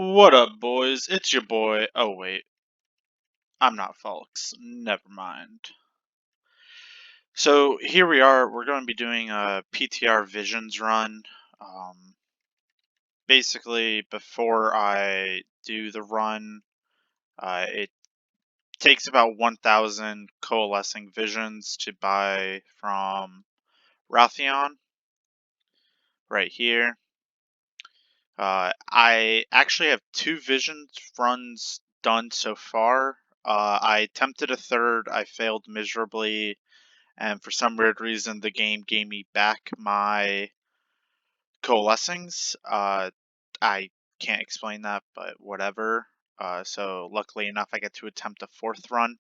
What up, boys? It's your boy. Oh, wait. I'm not Folks. Never mind. So, here we are. We're going to be doing a PTR Visions run. Basically, before I do the run, it takes about 1,000 coalescing visions to buy from Raltheon, right here. I actually have 2 visions runs done so far. I attempted a third, I failed miserably, and for some weird reason, the game gave me back my coalescings. I can't explain that, but whatever. So luckily enough, I get to attempt a 4th run.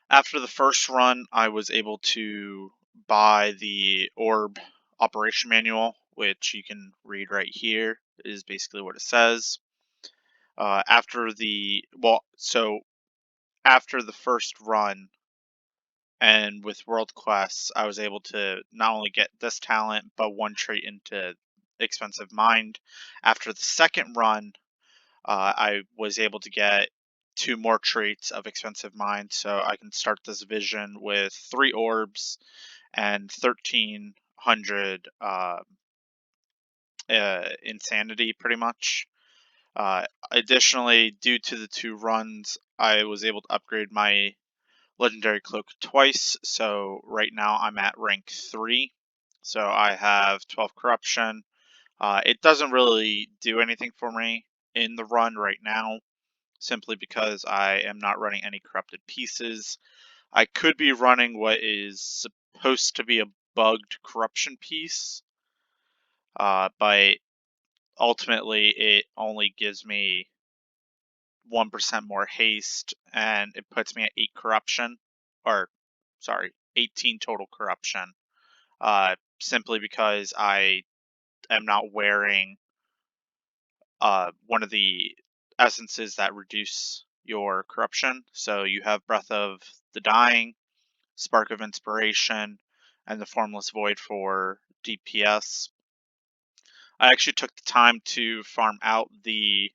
After the first run, I was able to buy the orb operation manual, which you can read right here, is basically what it says. After the first run and with world quests, I was able to not only get this talent but 1 trait into expensive mind. After the second run, I was able to get 2 more traits of expensive mind, so I can start this vision with 3 orbs and 1,300 insanity, pretty much. Additionally, due to the 2 runs, I was able to upgrade my legendary cloak twice, so right now I'm at rank 3. So I have 12 corruption. It doesn't really do anything for me in the run right now, simply because I am not running any corrupted pieces. I could be running what is supposed to be a bugged corruption piece, but ultimately it only gives me 1% more haste, and it puts me at 8 corruption, or sorry, 18 total corruption, simply because I am not wearing one of the essences that reduce your corruption. So you have Breath of the Dying, Spark of Inspiration, and the Formless Void for DPS. I actually took the time to farm out the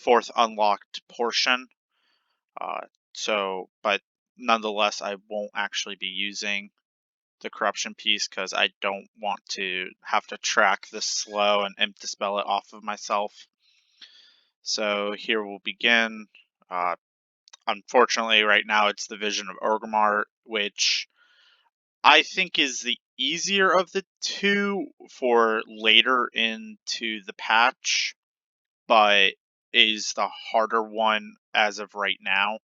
4th unlocked portion. But nonetheless, I won't actually be using the corruption piece because I don't want to have to track this slow and empty spell it off of myself. So here we'll begin. Uh, Unfortunately, right now it's the Vision of Orgrimmar, which I think is the easier of the 2 for later into the patch, but is the harder one as of right now.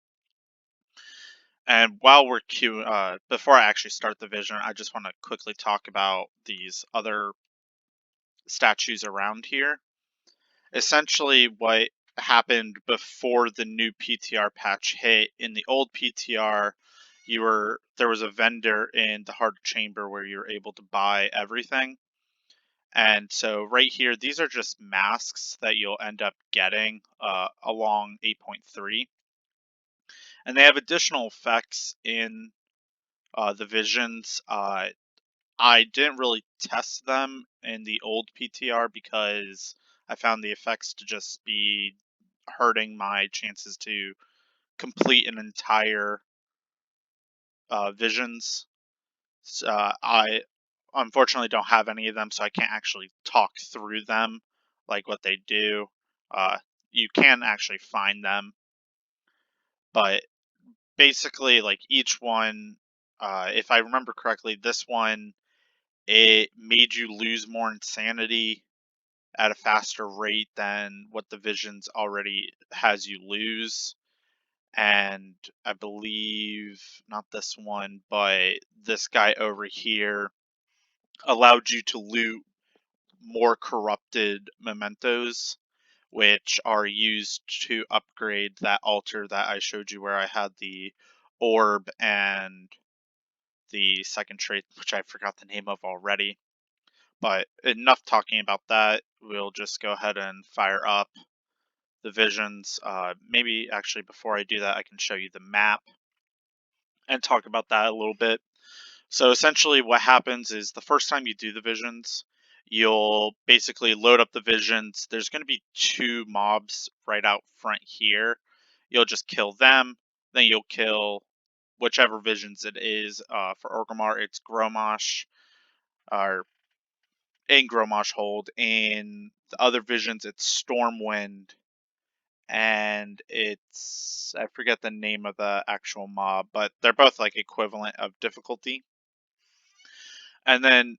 And while we're before I actually start the vision, I just want to quickly talk about these other statues around here. Essentially, what happened before the new PTR patch hit, in the old PTR, there was a vendor in the Heart Chamber where you were able to buy everything. And so right here, these are just masks that you'll end up getting along 8.3. And they have additional effects in the visions. I didn't really test them in the old PTR because I found the effects to just be hurting my chances to complete an entire visions. I unfortunately don't have any of them, so I can't actually talk through them like what they do. Uh, you can actually find them, but basically, like each one, if I remember correctly, this one, it made you lose more insanity at a faster rate than what the visions already has you lose. And I believe not this one, but this guy over here allowed you to loot more corrupted mementos, which are used to upgrade that altar that I showed you where I had the orb and the second trait, which I forgot the name of already. But enough talking about that. We'll just go ahead and fire up the visions. Maybe actually before I do that, I can show you the map and talk about that a little bit. So essentially what happens is the first time you do the visions, you'll basically load up the visions. There's going to be 2 mobs right out front here. You'll just kill them, then you'll kill whichever visions it is. For Orgrimmar, it's Gromosh, or in Gromosh Hold. In the other visions, it's Stormwind, and it's, I forget the name of the actual mob, but they're both like equivalent of difficulty. And then,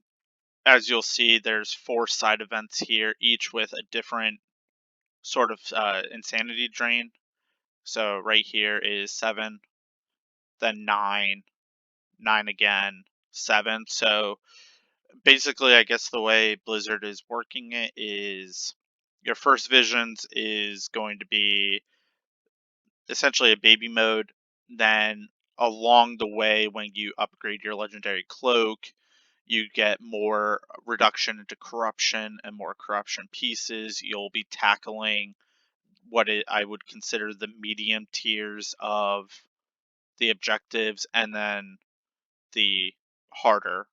as you'll see, there's 4 side events here, each with a different sort of insanity drain. So right here is 7, then 9, 9 again, 7. So basically, I guess the way Blizzard is working it is your first visions is going to be essentially a baby mode. Then along the way, when you upgrade your legendary cloak, you get more reduction into corruption and more corruption pieces. You'll be tackling I would consider the medium tiers of the objectives, and then the harder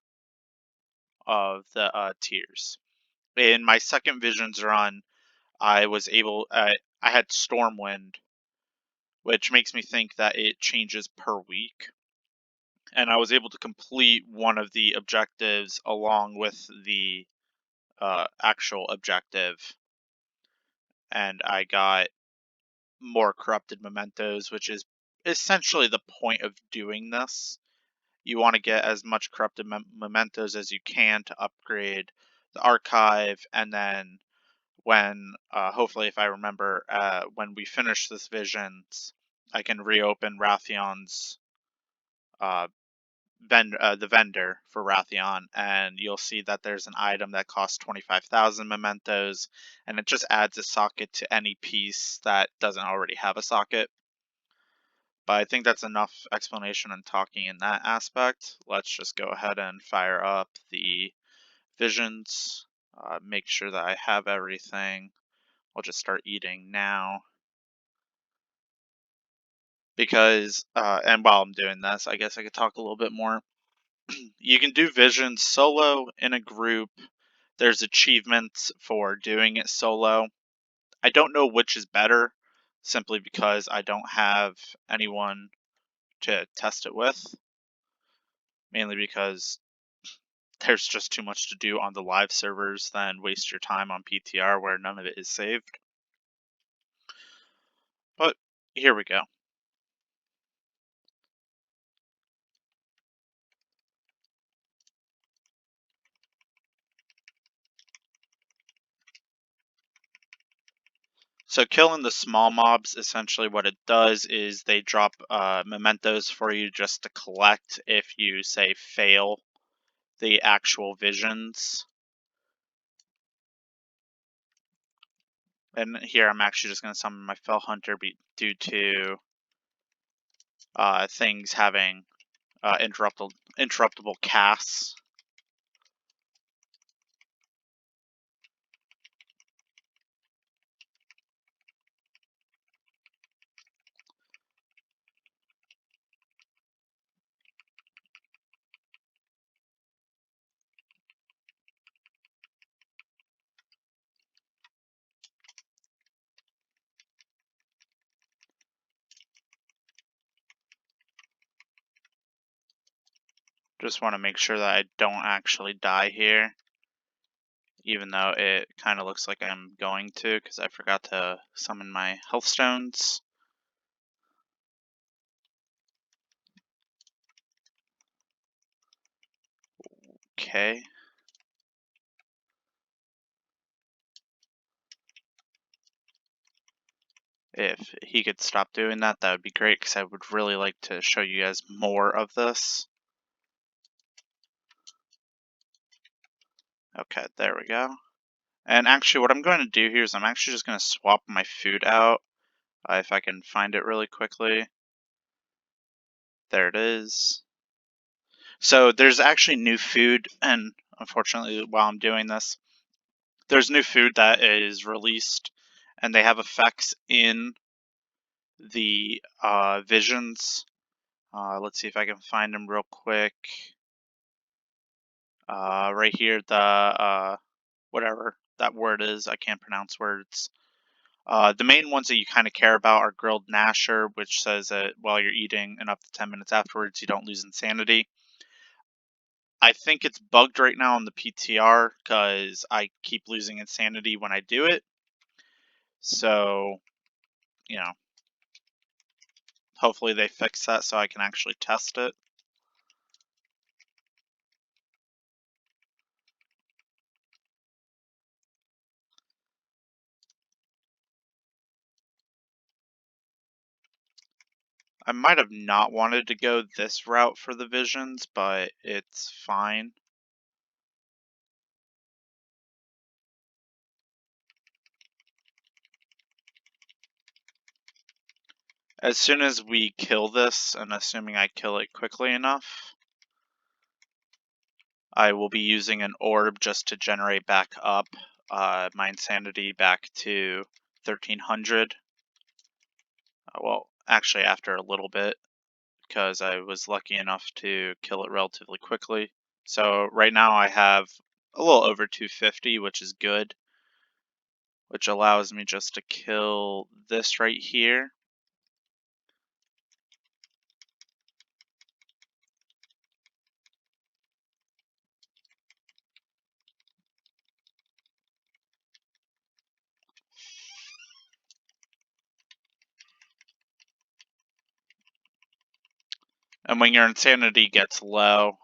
of the tiers. In my second Visions run, I had Stormwind, which makes me think that it changes per week. And I was able to complete one of the objectives along with the actual objective. And I got more corrupted mementos, which is essentially the point of doing this. You want to get as much corrupted mementos as you can to upgrade the archive, and then when, hopefully, if I remember, when we finish this Visions, I can reopen Rathion's, the vendor for Rathion, and you'll see that there's an item that costs 25,000 mementos, and it just adds a socket to any piece that doesn't already have a socket. But I think that's enough explanation and talking in that aspect. Let's just go ahead and fire up the Visions, make sure that I have everything. I'll just start eating now. Because, and while I'm doing this, I guess I could talk a little bit more. You can do Visions solo, in a group. There's achievements for doing it solo. I don't know which is better, simply because I don't have anyone to test it with. Mainly because there's just too much to do on the live servers than waste your time on PTR where none of it is saved. But here we go. So killing the small mobs, essentially what it does is they drop mementos for you just to collect if you, say, fail the actual visions. And here I'm actually just going to summon my Fell Hunter due to things having interruptible casts. Just want to make sure that I don't actually die here, even though it kind of looks like I'm going to, because I forgot to summon my health stones. Okay. If he could stop doing that, that would be great, because I would really like to show you guys more of this. Okay, there we go. And actually, what I'm going to do here is I'm actually just going to swap my food out, if I can find it really quickly. There it is. So there's actually new food, and unfortunately, while I'm doing this, there's new food that is released, and they have effects in the visions. Let's see if I can find them real quick. Right here, the whatever that word is. I can't pronounce words. The main ones that you kind of care about are grilled nasher, which says that while you're eating and up to 10 minutes afterwards, you don't lose insanity. I think it's bugged right now on the PTR because I keep losing insanity when I do it. So, you know, hopefully they fix that so I can actually test it. I might have not wanted to go this route for the visions, but it's fine. As soon as we kill this, and assuming I kill it quickly enough, I will be using an orb just to generate back up my insanity back to 1300. Well, actually after a little bit, because I was lucky enough to kill it relatively quickly. So right now I have a little over 250, which is good, which allows me just to kill this right here. And when your insanity gets low,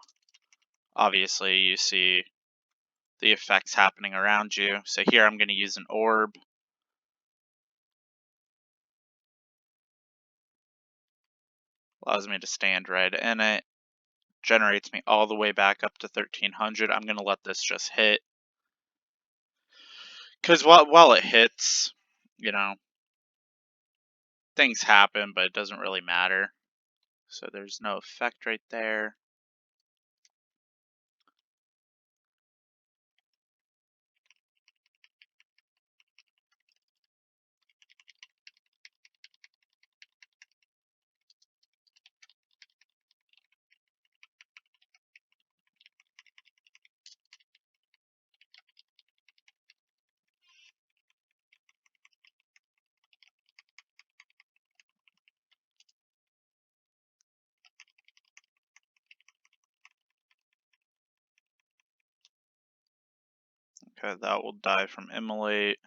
obviously you see the effects happening around you. So here I'm going to use an orb. Allows me to stand right in it. Generates me all the way back up to 1300. I'm going to let this just hit. Because while it hits, you know, things happen, but it doesn't really matter. So there's no effect right there. Okay, that will die from immolate.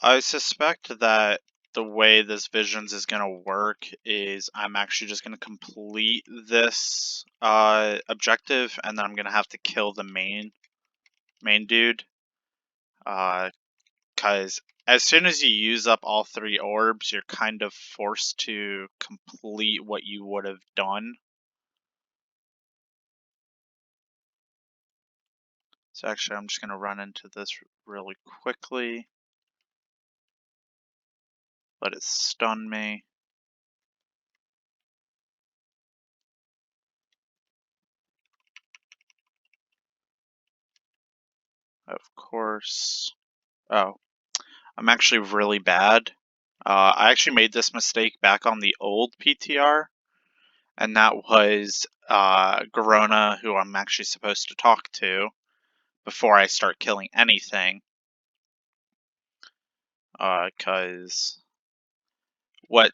I suspect that the way this visions is going to work is I'm actually just going to complete this objective, and then I'm going to have to kill the main dude. Because as soon as you use up all 3 orbs, you're kind of forced to complete what you would have done. So actually, I'm just going to run into this really quickly. Let it stun me. Of course. Oh, I'm actually really bad. I actually made this mistake back on the old PTR, and that was Garona, who I'm actually supposed to talk to before I start killing anything. Because what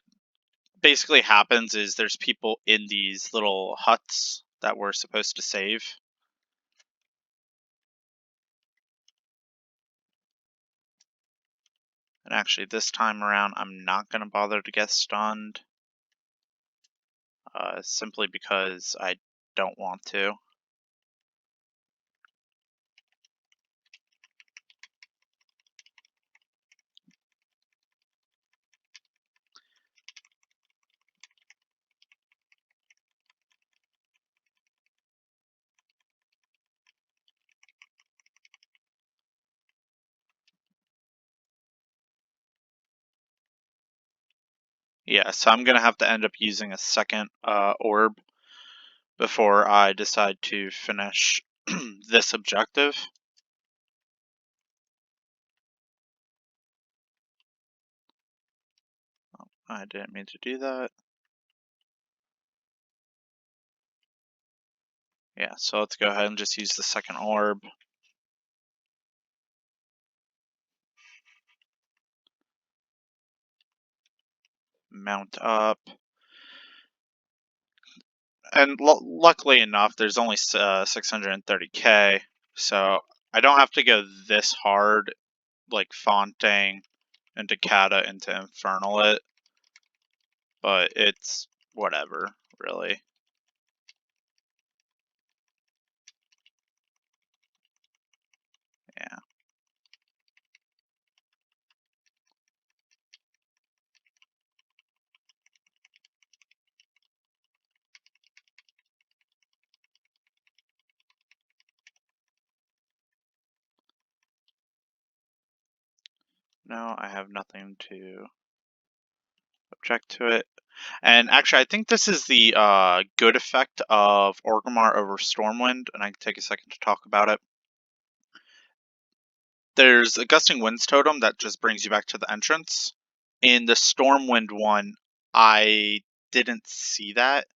basically happens is there's people in these little huts that we're supposed to save. And actually, this time around, I'm not going to bother to get stunned. Simply because I don't want to. Yeah, so I'm gonna have to end up using a second orb before I decide to finish this objective. I didn't mean to do that. Yeah, so let's go ahead and just use the second orb. Mount up. And luckily enough, there's only 630k, so I don't have to go this hard, like fonting into Cata into Infernal it, but it's whatever, really. Yeah. No, I have nothing to object to it. And actually, I think this is the good effect of Orgrimmar over Stormwind, and I can take a second to talk about it. There's a Gusting Winds totem that just brings you back to the entrance. In the Stormwind one, I didn't see that.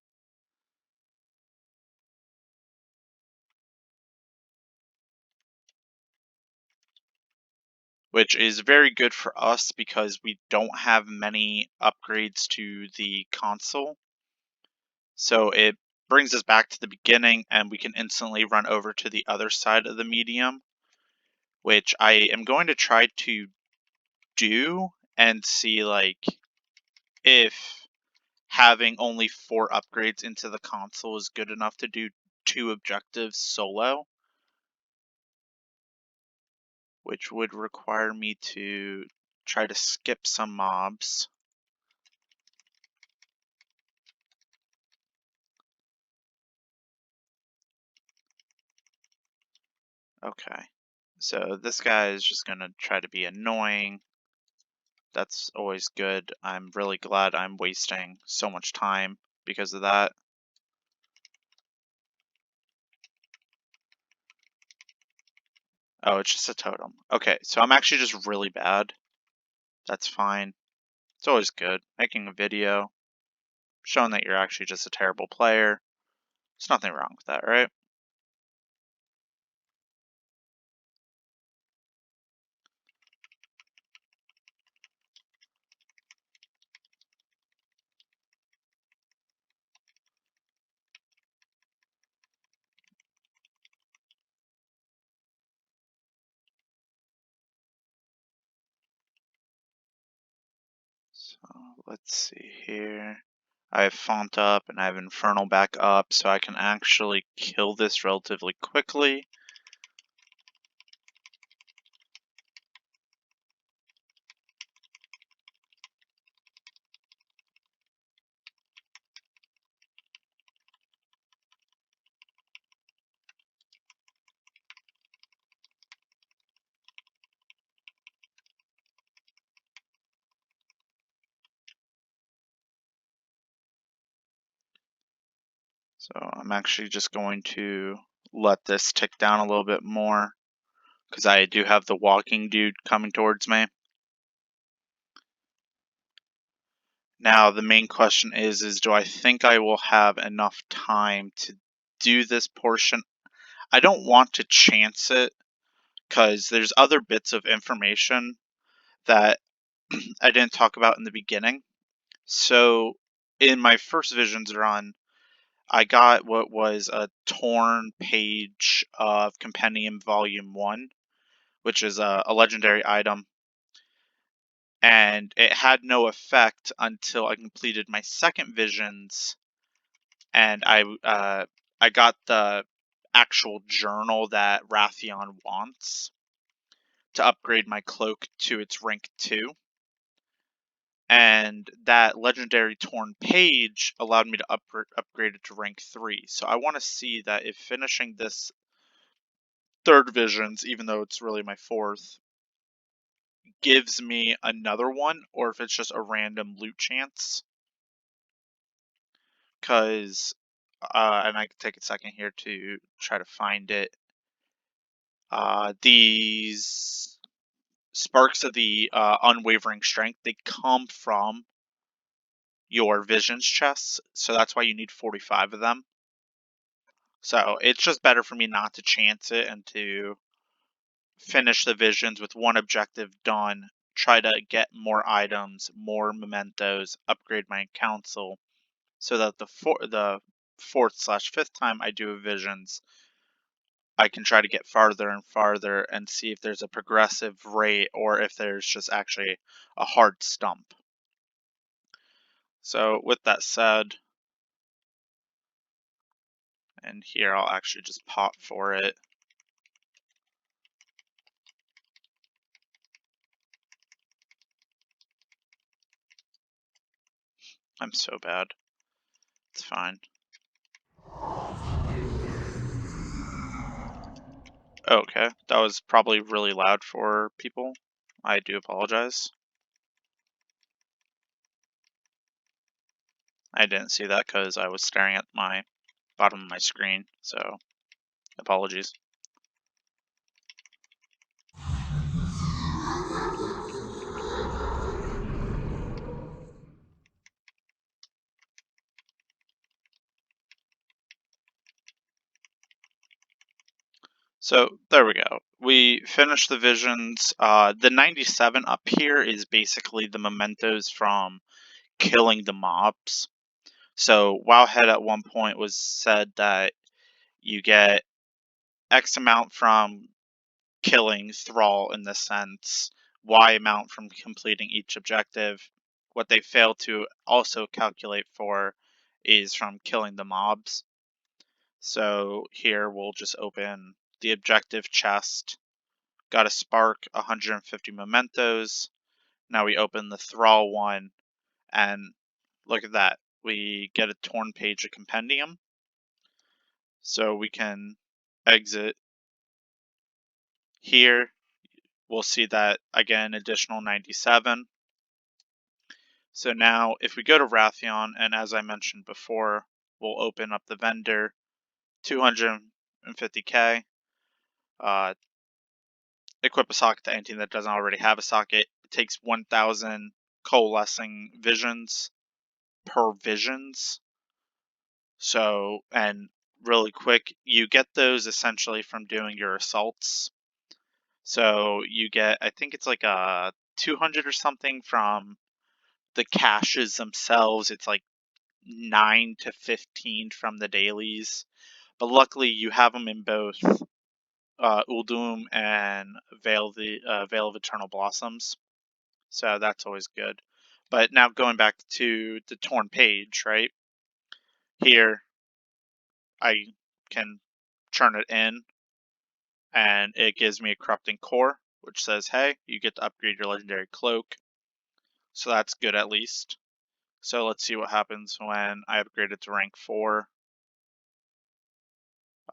Which is very good for us because we don't have many upgrades to the console. So it brings us back to the beginning and we can instantly run over to the other side of the medium, which I am going to try to do and see like if having only 4 upgrades into the console is good enough to do 2 objectives solo, which would require me to try to skip some mobs. Okay, so this guy is just gonna try to be annoying. That's always good. I'm really glad I'm wasting so much time because of that. Oh, it's just a totem. Okay, so I'm actually just really bad. That's fine. It's always good. Making a video, showing that you're actually just a terrible player. There's nothing wrong with that, right? So let's see here. I have Font up and I have Infernal back up, so I can actually kill this relatively quickly. So I'm actually just going to let this tick down a little bit more because I do have the walking dude coming towards me. Now the main question is do I think I will have enough time to do this portion? I don't want to chance it because there's other bits of information that I didn't talk about in the beginning. So in my first Visions run, I got what was a torn page of Compendium Volume 1, which is a legendary item. And it had no effect until I completed my second Visions, and I got the actual journal that Wrathion wants to upgrade my cloak to its rank 2. And that legendary torn page allowed me to upgrade it to rank 3. So I want to see that if finishing this third Visions, even though it's really my fourth, gives me another one or if it's just a random loot chance. Because, and I can take a second here to try to find it. These sparks of the unwavering strength, they come from your visions chests, so that's why you need 45 of them. So it's just better for me not to chance it and to finish the visions with one objective done, try to get more items, more mementos, upgrade my council, so that the fourth/fifth time I do a visions, I can try to get farther and farther and see if there's a progressive rate or if there's just actually a hard stump. So with that said, and here I'll actually just pot for it. I'm so bad. It's fine. Okay, that was probably really loud for people. I do apologize. I didn't see that because I was staring at my bottom of my screen, so apologies. So there we go. We finished the visions. The 97 up here is basically the mementos from killing the mobs. So Wowhead at one point was said that you get X amount from killing Thrall in this sense, Y amount from completing each objective. What they fail to also calculate for is from killing the mobs. So here we'll just open the objective chest. Got a spark, 150 mementos. Now we open the Thrall one, and look at that. We get a torn page of compendium. So we can exit here. We'll see that again, additional 97. So now if we go to Raytheon, and as I mentioned before, we'll open up the vendor, 250k. Equip a socket to anything that doesn't already have a socket. It takes 1000 coalescing visions per visions. So, and really quick, you get those essentially from doing your assaults. So you get, I think it's like a 200 or something from the caches themselves. It's like 9 to 15 from the dailies. But luckily you have them in both Uldum and Veil of Eternal Blossoms. So that's always good. But now going back to the torn page, right? Here I can turn it in and it gives me a corrupting core, which says, hey, you get to upgrade your legendary cloak. So that's good at least. So let's see what happens when I upgrade it to rank 4.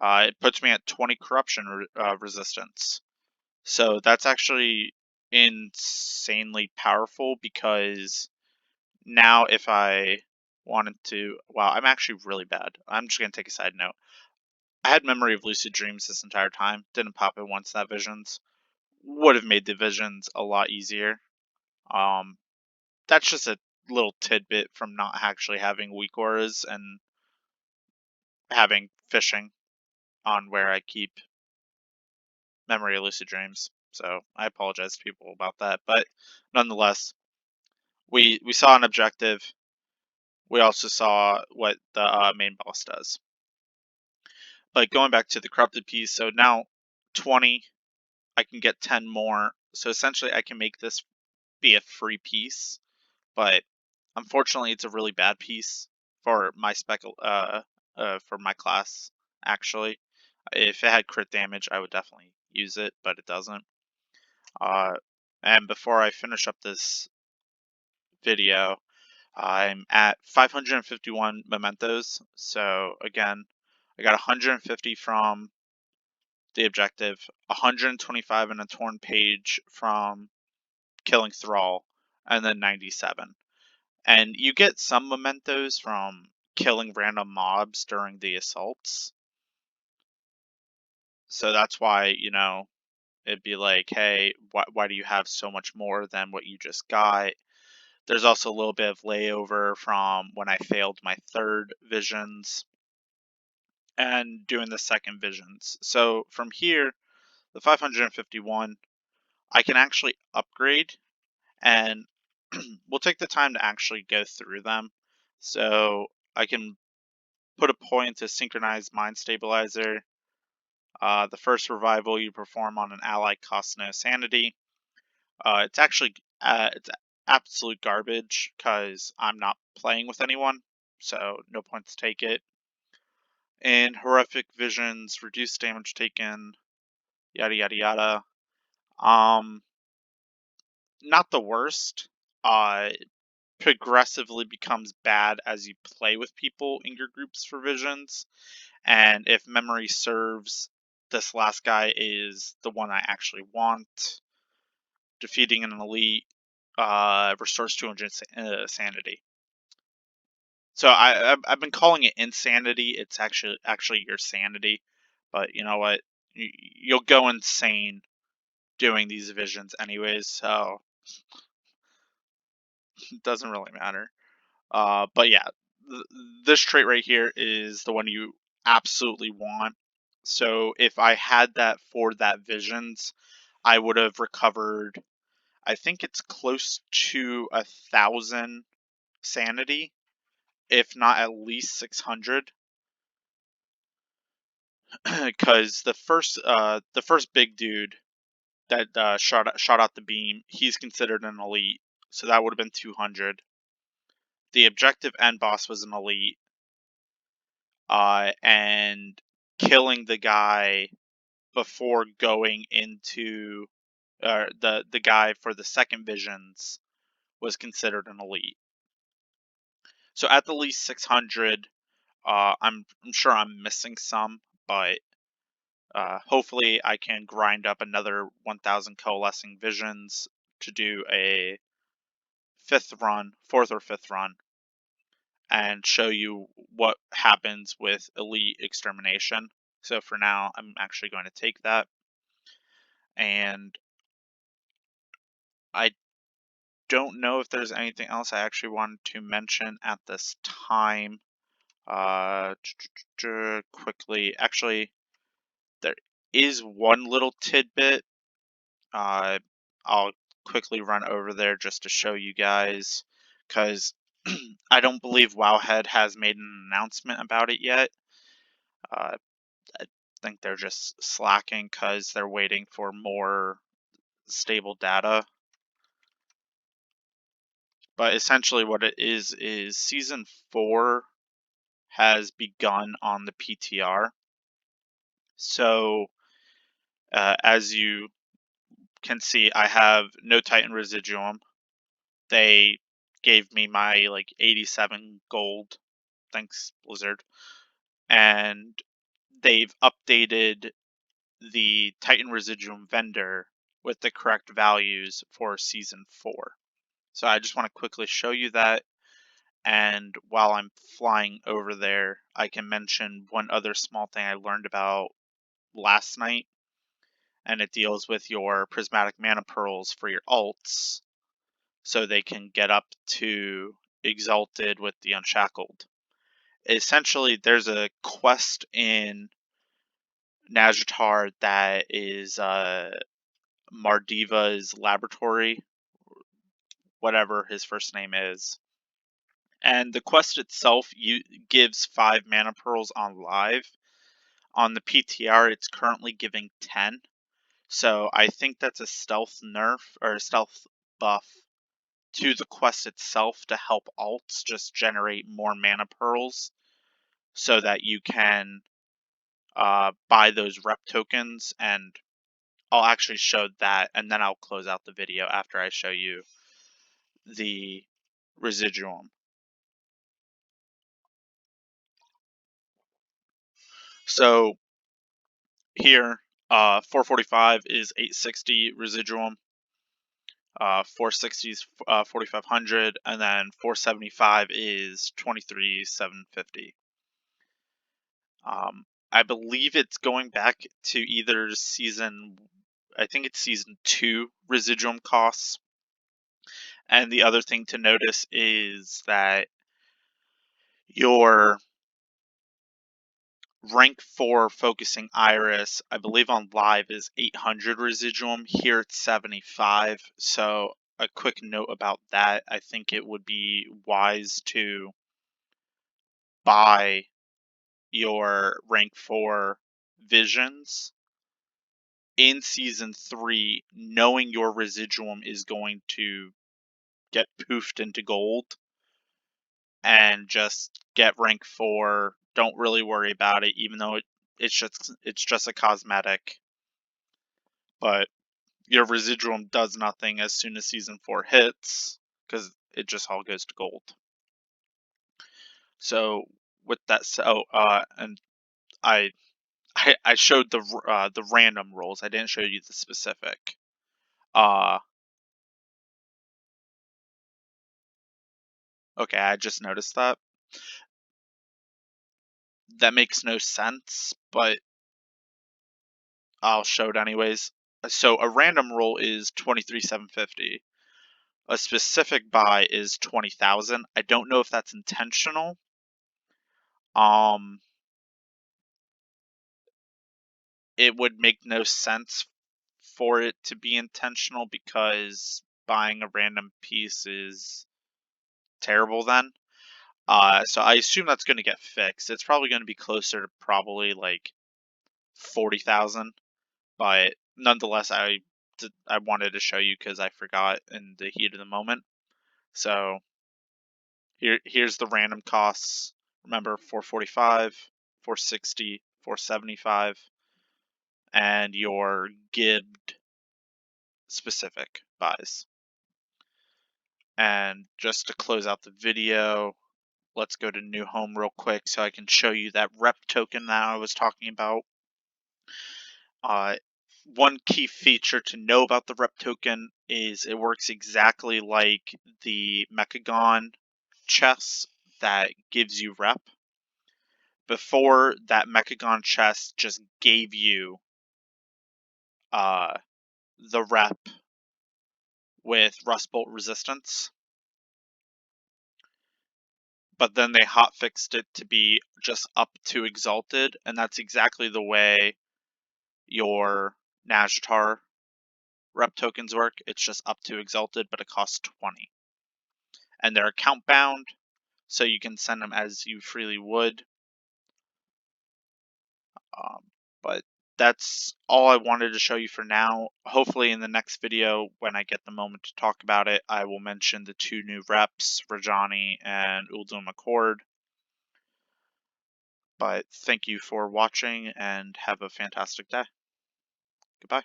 It puts me at 20 corruption resistance. So that's actually insanely powerful because now if I wanted to, wow, I'm actually really bad. I'm just going to take a side note. I had memory of lucid dreams this entire time. Didn't pop it once that visions. Would have made the visions a lot easier. That's just a little tidbit from not actually having weak auras and having fishing on where I keep memory of lucid dreams. So I apologize to people about that. But nonetheless, we saw an objective. We also saw what the main boss does. But going back to the corrupted piece, so now 20, I can get 10 more. So essentially I can make this be a free piece. But unfortunately it's a really bad piece for my for my class, actually. If it had crit damage, I would definitely use it, but it doesn't. And before I finish up this video, I'm at 551 mementos. So again, I got 150 from the objective, 125 in a torn page from killing Thrall, and then 97. And you get some mementos from killing random mobs during the assaults. So that's why, it'd be like, hey, why do you have so much more than what you just got? There's also a little bit of layover from when I failed my third visions and doing the second visions. So from here, the 551, I can actually upgrade, and we'll take the time to actually go through them. So I can put a point to synchronized mind stabilizer. The first revival you perform on an ally costs no sanity. It's actually it's absolute garbage because I'm not playing with anyone, so no point to take it. And horrific visions, reduce damage taken, yada yada yada. Um, Not the worst. Progressively becomes bad as you play with people in your groups for visions. And if memory serves, this last guy is the one I actually want. Defeating an elite restores 200 sanity. So I've been calling it insanity. It's actually your sanity, but you know what? You'll go insane doing these visions anyways, so it doesn't really matter. But yeah, this trait right here is the one you absolutely want. So if I had that for that visions, I would have recovered. I think it's close to 1,000 sanity, if not at least 600. Because the first big dude that shot out the beam, he's considered an elite, so that would have been 200. The objective end boss was an elite, and killing the guy before going into the guy for the second visions was considered an elite. So at the least 600. I'm sure I'm missing some, but hopefully I can grind up another 1,000 coalescing visions to do a fourth or fifth run, and show you what happens with elite extermination. So for now, I'm actually going to take that, and I don't know if there's anything else I actually wanted to mention at this time. Uh, Quickly, actually, there is one little tidbit. I'll quickly run over there just to show you guys, because I don't believe Wowhead has made an announcement about it yet. Uh, I think they're just slacking because they're waiting for more stable data. But essentially what it is Season 4 has begun on the PTR. So, as you can see, I have no Titan Residuum. They gave me my 87 gold, thanks Blizzard, and they've updated the Titan Residuum vendor with the correct values for Season 4. So I just want to quickly show you that, and while I'm flying over there, I can mention one other small thing I learned about last night, and it deals with your prismatic mana pearls for your alts, so they can get up to exalted with the unshackled. Essentially, there's a quest in Nazjatar that is Mardiva's laboratory, whatever his first name is. And the quest itself gives 5 mana pearls on live. On the PTR, it's currently giving 10. So I think that's a stealth nerf or a stealth buff to the quest itself to help alts just generate more mana pearls so that you can buy those rep tokens. And I'll actually show that, and then I'll close out the video after I show you the residuum. So here, 445 is 860 residuum. 460 is 4,500, and then 475 is 23,750. I believe it's going back to either I think it's season 2 residuum costs. And the other thing to notice is that your rank 4 focusing iris, I believe on live, is 800 residuum. Here it's 75. So a quick note about that. I think it would be wise to buy your rank 4 visions in season 3, knowing your residuum is going to get poofed into gold, and just get rank 4. Don't really worry about it, even though it's just a cosmetic. But your residuum does nothing as soon as season 4 hits, because it just all goes to gold. So with that, and I I showed the random rolls. I didn't show you the specific. Okay, I just noticed that. That makes no sense, but I'll show it anyways. So a random roll is 23,750. A specific buy is 20,000. I don't know if that's intentional. It would make no sense for it to be intentional, because buying a random piece is terrible then. So I assume that's going to get fixed. It's probably going to be closer to probably like 40,000, but nonetheless, I wanted to show you because I forgot in the heat of the moment. So here's the random costs. Remember, 445, 460, 475, and your gibbed specific buys. And just to close out the video, let's go to new home real quick so I can show you that rep token that I was talking about. One key feature to know about the rep token is it works exactly like the Mechagon chest that gives you rep. Before, that Mechagon chest just gave you the rep with Rust Bolt resistance, but then they hotfixed it to be just up to Exalted, and that's exactly the way your Nazjatar rep tokens work. It's just up to Exalted, but it costs 20. And they're account bound, so you can send them as you freely would. But that's all I wanted to show you for now. Hopefully in the next video, when I get the moment to talk about it, I will mention the 2 new reps, Rajani and Uldum Accord. But thank you for watching, and have a fantastic day. Goodbye.